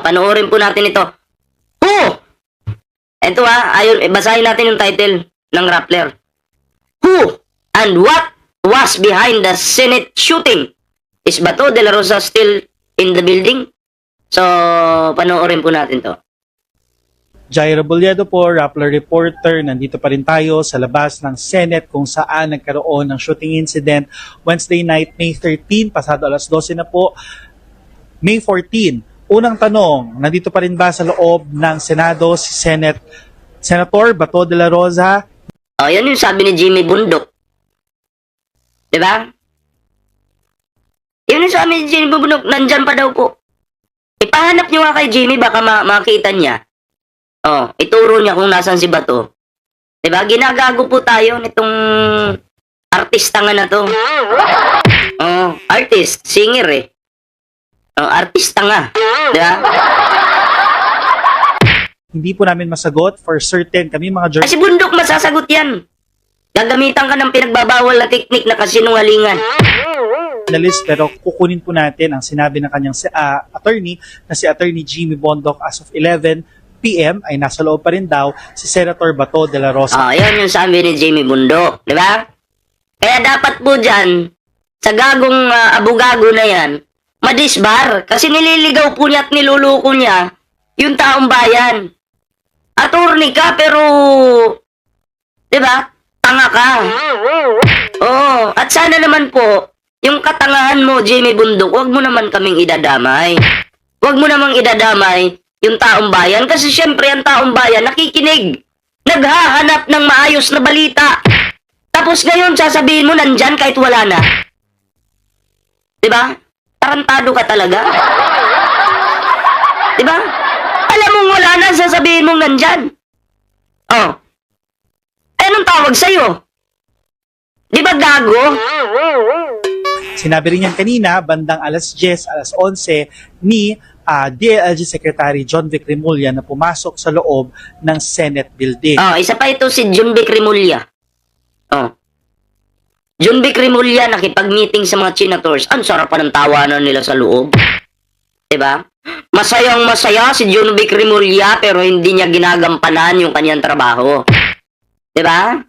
Panoorin po natin ito. Who? Ito ayun, basahin natin yung title ng Rappler. Who and what was behind the Senate shooting? Is Bato de la Rosa still in the building? So, panoorin po natin to. Jairo Bolledo po, Rappler reporter. Nandito pa rin tayo sa labas ng Senate kung saan nagkaroon ng shooting incident Wednesday night, May 13, pasado alas 12 na po. May 14, unang tanong, nandito pa rin ba sa loob ng Senado si Senator Bato de la Rosa? Oh, yan yung sabi ni Jimmy Bundok. Diba? Yun yung sabi ni Jimmy Bundok, nandyan pa daw po. Ipahanap nyo nga kay Jimmy, baka makita niya. Oh, ituro niya kung nasan si Bato. Diba? Ginagago po tayo nitong artista nga na to. Oh, artist, singer eh. Oh, artista nga. Diba? Hindi po namin masagot for certain. Kami mga Ay, si Bundok masasagot yan. Gagamitan ka ng pinagbabawal na teknik na kasinungalingan. journalist, pero kukunin po natin ang sinabi ng kanyang attorney na si Attorney Jimmy Bondoc. As of 11 p.m. ay nasa loob pa rin daw si Senator Bato de la Rosa. Yun yung sabi ni Jimmy Bundok, di ba? Kaya dapat po dyan, sa gagong abugago na yan, madisbar. Kasi nililigaw po niya at niluluko niya yung taong bayan. Attorney ka, pero, di ba, tanga ka. Oo, at sana naman po, yung katangahan mo, Jimmy Bundok, wag mo naman kaming idadamay. Wag mo namang idadamay yung taong bayan kasi syempre ang taong bayan nakikinig. Naghahanap ng maayos na balita. Tapos ngayon sasabihin mo nandyan kahit wala na. Diba? Tarantado ka talaga. Diba? Alam mong wala na, sasabihin mong nandyan. Oh. Anong tawag sa'yo? Diba gago? Sinabi rin yan kanina, bandang alas 10, alas 11, ni DILG Secretary John Vic Remulla na pumasok sa loob ng Senate building. Isa pa ito si John Vic Remulla. John Vic Remulla nakipag-meeting sa mga senators. Ang sarap pa ng tawanan nila sa loob. Diba? Masayang masaya si John Vic Remulla pero hindi niya ginagampanan yung kanyang trabaho. Diba?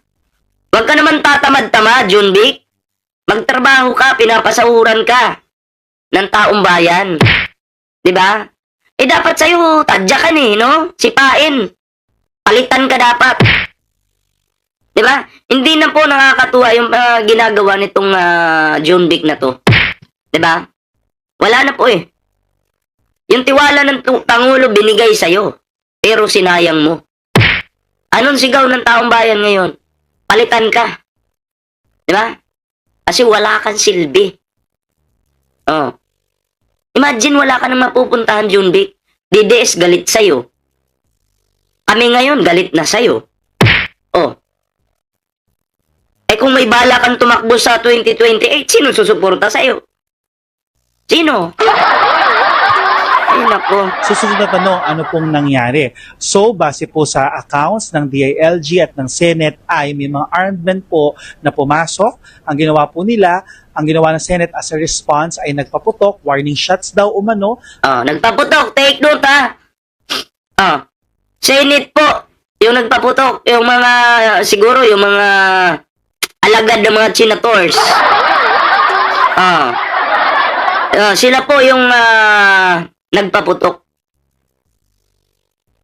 Huwag ka naman tatamad-tamad, John Vic. Magtrabaho ka, pinapasahuran ka ng taong bayan. Diba? Dapat sa'yo, tadyakan no? Sipain. Palitan ka dapat. Diba? Hindi na po nakakatuwa yung ginagawa nitong John Vic na to. Diba? Wala na po Yung tiwala ng Pangulo binigay sa'yo. Pero sinayang mo. Anong sigaw ng taong bayan ngayon? Palitan ka. Diba? Kasi wala kang silbi. Imagine wala ka nang mapupuntahan, John Vic. DDS galit sa'yo. Kami ngayon galit na sa'yo. Kung may bala kang tumakbo sa 2028, sino susuporta sa'yo? Sino? Ay, nako. Susunod na tanong, ano pong nangyari? So, base po sa accounts ng DILG at ng Senate ay may mga armed men po na pumasok. Ang ginawa po nila, ang ginawa ng Senate as a response ay nagpaputok, warning shots daw umano. Nagpaputok, take note Senate po, yung nagpaputok, yung mga, siguro yung mga alagad ng mga senators. Sila po yung nagpaputok.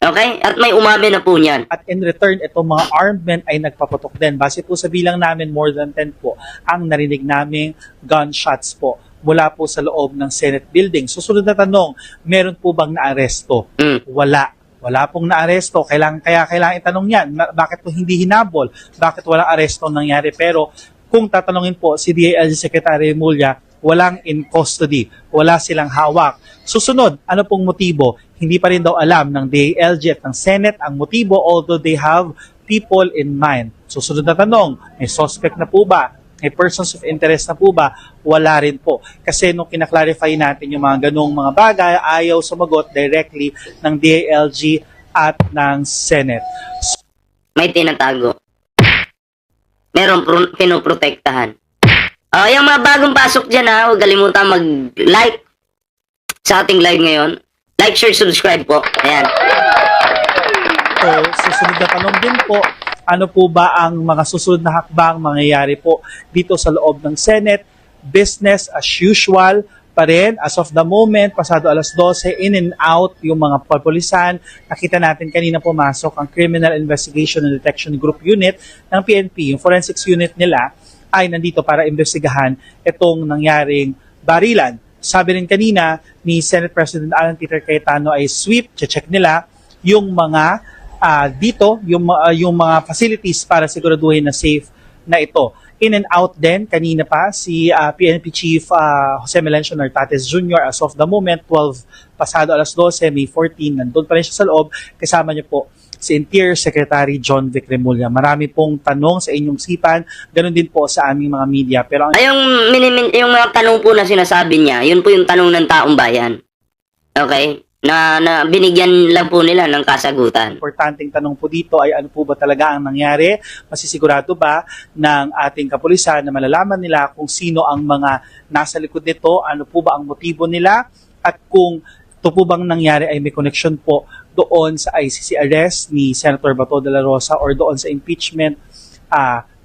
Okay? At may umami na po niyan. At in return, itong mga armed men ay nagpaputok din. Base po sa bilang namin, more than 10 po ang narinig naming gunshots po mula po sa loob ng Senate building. Susunod na tanong, meron po bang naaresto? Wala. Wala pong naaresto. Kaya kailangan itanong yan. Bakit po hindi hinabol? Bakit walang aresto nangyari? Pero kung tatanungin po si DILG Secretary Remulla, walang in custody. Wala silang hawak. Susunod, ano pong motibo? Hindi pa rin daw alam ng DILG at ng Senate ang motibo, although they have people in mind. Susunod na tanong, may suspect na po ba? May persons of interest na po ba? Wala rin po. Kasi nung kinaklarify natin yung mga ganong mga bagay, ayaw sumagot directly ng DILG at ng Senate. May tinatago. Meron pinoprotektahan. Yung mga bagong pasok dyan huwag kalimutan mag-like sa ating live ngayon. Like, share, subscribe po. Ayan. So, susunod na tanong din po, ano po ba ang mga susunod na hakbang mangyayari po dito sa loob ng Senate? Business as usual pa rin. As of the moment, pasado alas 12, in and out yung mga papulisan. Nakita natin kanina pumasok ang Criminal Investigation and Detection Group Unit ng PNP. Yung forensics unit nila ay nandito para investigahan itong nangyaring barilan. Sabi rin kanina ni Senate President Alan Peter Cayetano ay sweep, check nila yung mga dito, yung mga facilities para siguraduhin na safe na ito. In and out din, kanina pa, si PNP Chief Jose Melencio Nartates Jr. as of the moment, 12 pasado alas 12, May 14, nandun pa rin siya sa loob, kasama niyo po si Interior Secretary John Vic Remulla. Marami pong tanong sa inyong sipan, ganun din po sa aming mga media. Pero ang Ay, yung mga tanong po na sinasabi niya, yun po yung tanong ng taong bayan. Okay? Na binigyan lang po nila ng kasagutan. importanteng tanong po dito ay ano po ba talaga ang nangyari? Masisigurado ba ng ating kapulisan na malalaman nila kung sino ang mga nasa likod nito, ano po ba ang motibo nila, at kung ito po bang nangyari ay may connection po doon sa ICC arrest ni Senator Bato de la Rosa or doon sa impeachment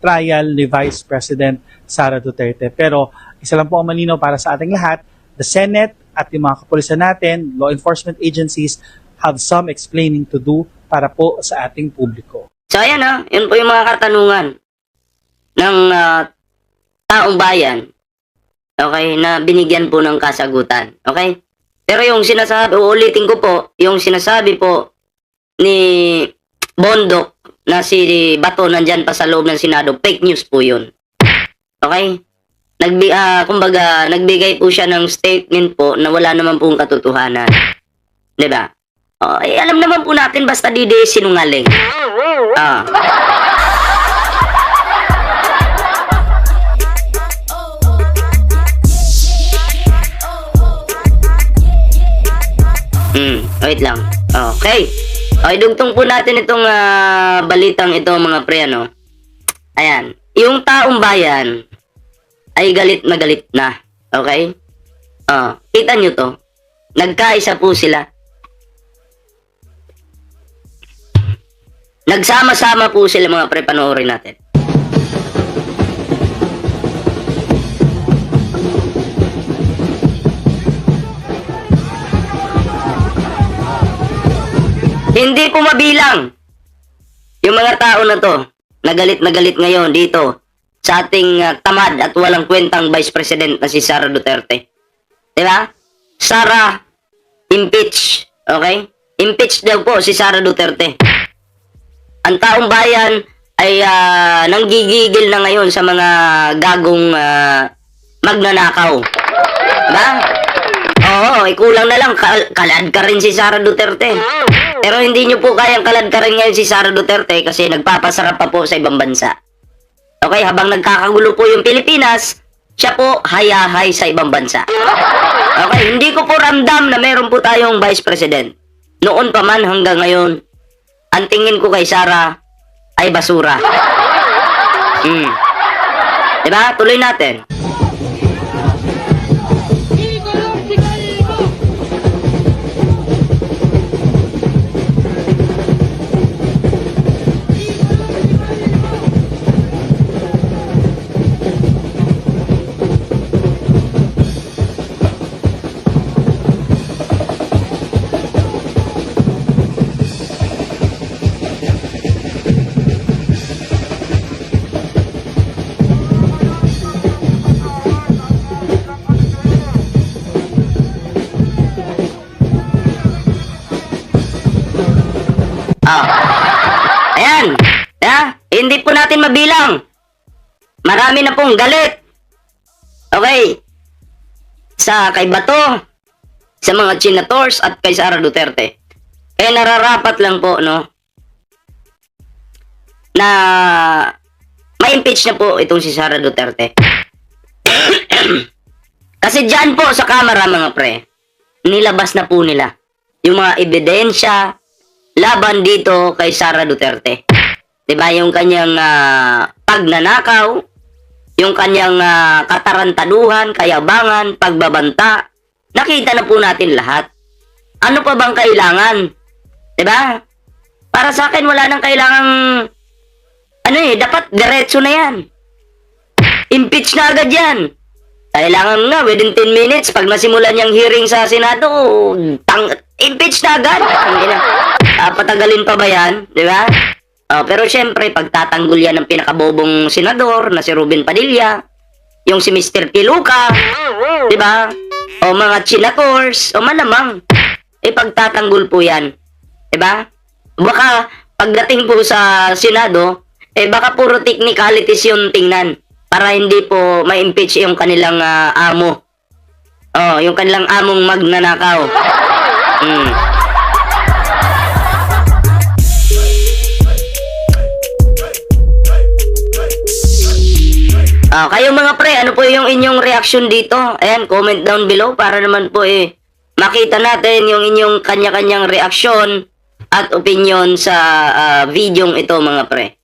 trial ni Vice President Sara Duterte. Pero isa lang po ang malinaw para sa ating lahat, the Senate at yung mga kapulisan natin, law enforcement agencies, have some explaining to do para po sa ating publiko. So ayan yun po yung mga katanungan ng taong bayan. Okay, na binigyan po ng kasagutan. Okay? Pero yung sinasabi, uulitin ko po, yung sinasabi po ni Bondok na si Bato nandyan pa sa loob ng Senado, fake news po yun. Okay? Kumbaga, nagbigay po siya ng statement po na wala naman pong katotohanan. 'Di ba? Alam naman po natin basta di sinungaling. Wait lang. Okay. Okay, dugtong po natin itong balitang ito mga pre, ano. Ayan. Yung taong bayan ay galit na galit na. Okay? Kita nyo to. Nagkaisa po sila. Nagsama-sama po sila mga pre, panoorin natin. Hindi po mabilang yung mga tao na to na galit ngayon dito sa ating tamad at walang kwentang Vice President na si Sara Duterte. Diba? Sara, impeach. Okay? Impeach daw po si Sara Duterte. Ang taong bayan ay nanggigigil na ngayon sa mga gagong magnanakaw. Diba? Oo, kulang na lang, kalad ka rin si Sara Duterte. Pero hindi nyo po kayang kalad ka rin ngayon si Sara Duterte kasi nagpapasarap pa po sa ibang bansa. Okay, habang nagkakagulo po yung Pilipinas, siya po hayahay sa ibang bansa. Okay, hindi ko po ramdam na meron po tayong Vice President. Noon pa man hanggang ngayon, ang tingin ko kay Sara ay basura. Diba? Tuloy natin. Ayan. Hindi po natin mabilang. Marami na pong galit. Okay. Sa kay Bato, sa mga senators at kay Sara Duterte. Nararapat lang po, no, na ma-impeach na po itong si Sara Duterte. Kasi dyan po sa kamera mga pre, nilabas na po nila yung mga ebidensya laban dito kay Sara Duterte. Diba yung kanyang pagnanakaw, yung kanyang katarantaduhan, kayabangan, pagbabanta. Nakita na po natin lahat. Ano pa bang kailangan? 'Di ba? Para sa akin, wala nang kailangang, dapat diretso na yan. Impeach na agad yan. Kailangan nga, within 10 minutes, pag nasimulan yung hearing sa Senado, impeach na agad. Patagalin pa ba yan? Di ba? Pero syempre, pagtatanggol yan ng pinakabobong senador na si Ruben Padilla, yung si Mr. Piluca, di ba? O mga chinators, o malamang, pagtatanggol po yan. Di ba? Baka, pagdating po sa Senado, baka puro technicalities yung tingnan para hindi po ma-impeach yung kanilang amo. Yung kanilang among magnanakaw. Kayo mga pre, ano po yung inyong reaction dito? Ayan, comment down below para naman po makita natin yung inyong kanya-kanyang reaksyon at opinion sa videong ito mga pre.